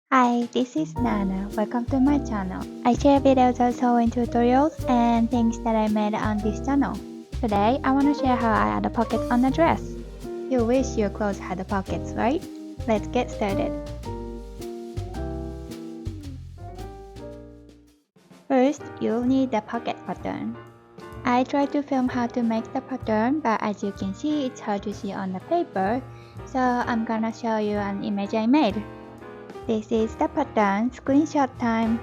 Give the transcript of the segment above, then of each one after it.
Hi, this is Nana. Welcome to my channel. I share videos of sewing tutorials and things that I made on this channel. Today, I want to share how I add a pocket on a dress. You wish your clothes had pockets, right? Let's get started. First, you'll need the pocket pattern. I tried to film how to make the pattern, but as you can see, it's hard to see on the paper, so I'm gonna show you an image I made. This is the pattern. Screenshot time.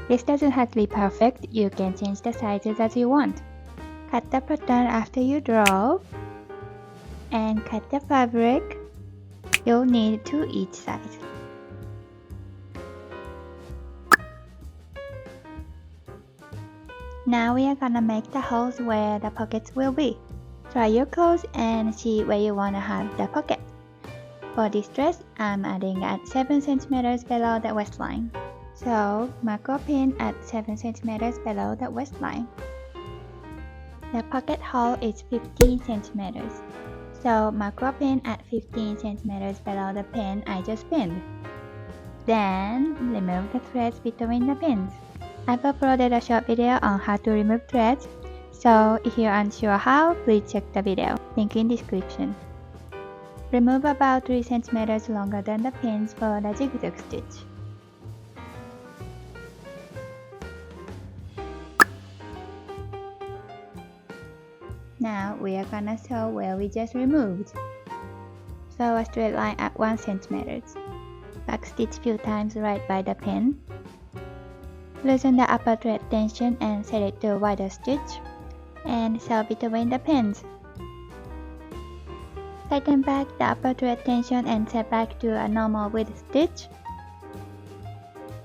This doesn't have to be perfect, you can change the sizes as you want. Cut the pattern after you draw, and cut the fabric. You'll need 2 each size. Now we are gonna make the holes where the pockets will be. Try your clothes and see where you wanna have the pocket. For this dress, I'm adding at 7 cm below the waistline. So, macro pin at 7 cm below the waistline. The pocket hole is 15 cm. So, macro pin at 15 cm below the pin I just pinned. Then, remove the threads between the pins. I've uploaded a short video on how to remove threads, so if you're unsure how, please check the video, link in description. Remove about 3 cm longer than the pins for the zigzag stitch. Now we are gonna sew where we just removed. Sew a straight line at 1 cm. Backstitch few times right by the pin. Loosen the upper thread tension and set it to a wider stitch, and sew between the pins. Tighten back the upper thread tension and set back to a normal width stitch.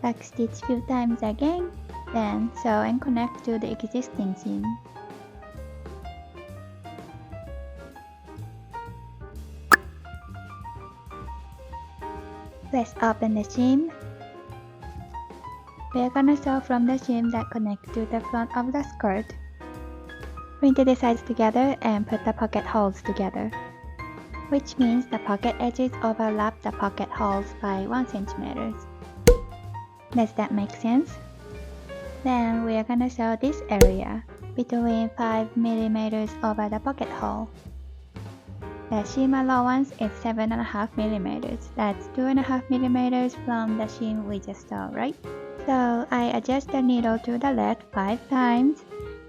Backstitch few times again, then sew and connect to the existing seam. Let's open the seam. We are gonna sew from the seam that connects to the front of the skirt. Print the sides together and put the pocket holes together, which means the pocket edges overlap the pocket holes by 1 cm. Does that make sense? Then we are gonna sew this area between 5 mm over the pocket hole. The seam allowance is 7.5 mm. That's 2.5 mm from the seam we just sewed, right? So I adjust the needle to the left 5 times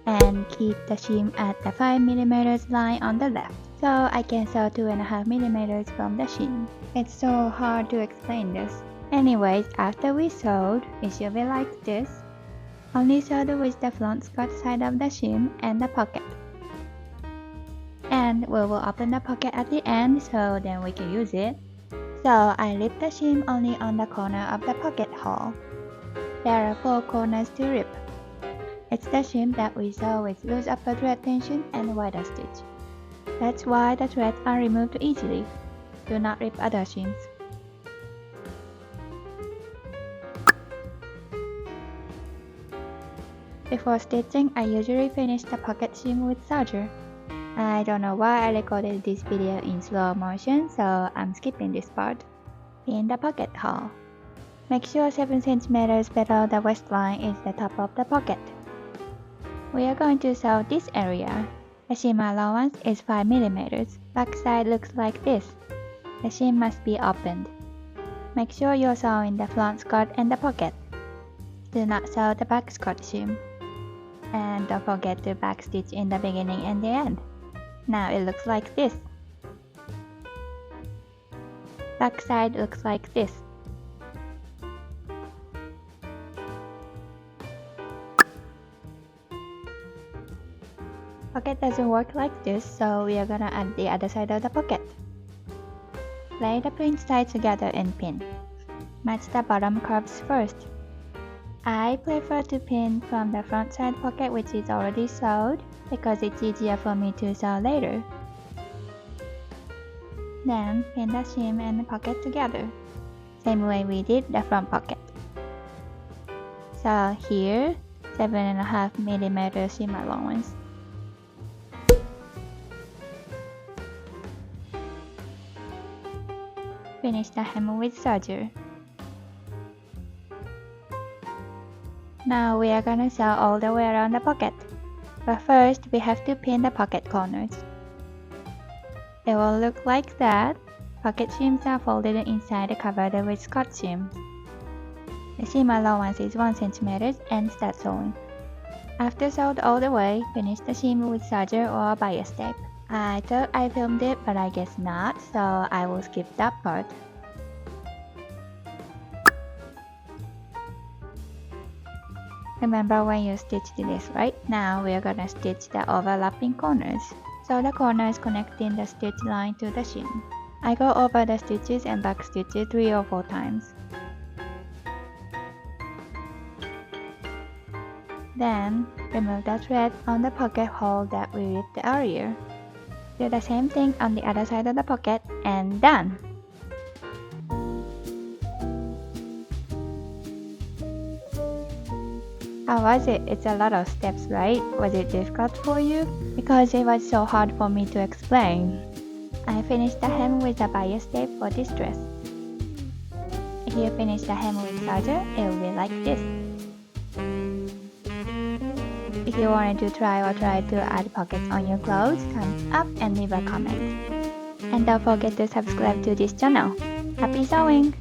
and keep the seam at the 5 mm line on the left, so I can sew 2.5 mm from the seam. It's so hard to explain this. Anyways, after we sewed, it should be like this. Only sewed with the front skirt side of the seam and the pocket. And we will open the pocket at the end so then we can use it. So I rip the seam only on the corner of the pocket hole. There are 4 corners to rip. It's the seam that we sew with loose upper thread tension and wider stitch. That's why the threads are removed easily. Do not rip other seams. Before stitching, I usually finish the pocket seam with solder. I don't know why I recorded this video in slow motion, so I'm skipping this part. Pin the pocket hole. Make sure 7 cm below the waistline is the top of the pocket. We are going to sew this area. The seam allowance is 5 mm. Back side looks like this. The seam must be opened. Make sure you're sewing the front skirt and the pocket. Do not sew the back skirt seam. And don't forget to backstitch in the beginning and the end. Now it looks like this. Back side looks like this. Pocket doesn't work like this, so we are gonna add the other side of the pocket. Lay the print sides together and pin. Match the bottom curves first. I prefer to pin from the front side pocket which is already sewed because it's easier for me to sew later. Then pin the seam and the pocket together, same way we did the front pocket. So here, 7.5 mm seam allowance. finish the hem with serger. Now we are gonna sew all the way around the pocket. But first, we have to pin the pocket corners. It will look like that. Pocket seams are folded inside covered with Scotch seam. The seam allowance is 1 cm and start sewing. After sewed all the way, finish the seam with serger or bias tape. I thought I filmed it, but I guess not, so I will skip that part. Remember when you stitched this, right? Now we are gonna stitch the overlapping corners. Sew the corners connecting the stitch line to the seam. I go over the stitches and back stitches 3 or 4 times. Then, remove the thread on the pocket hole that we ripped earlier. Do the same thing on the other side of the pocket and done! How was it? It's a lot of steps, right? Was it difficult for you? Because it was so hard for me to explain. I finished the hem with a bias tape for this dress. If you finish the hem with serger, it will be like this. If you wanted to try to add pockets on your clothes, thumbs up and leave a comment. And don't forget to subscribe to this channel. Happy sewing!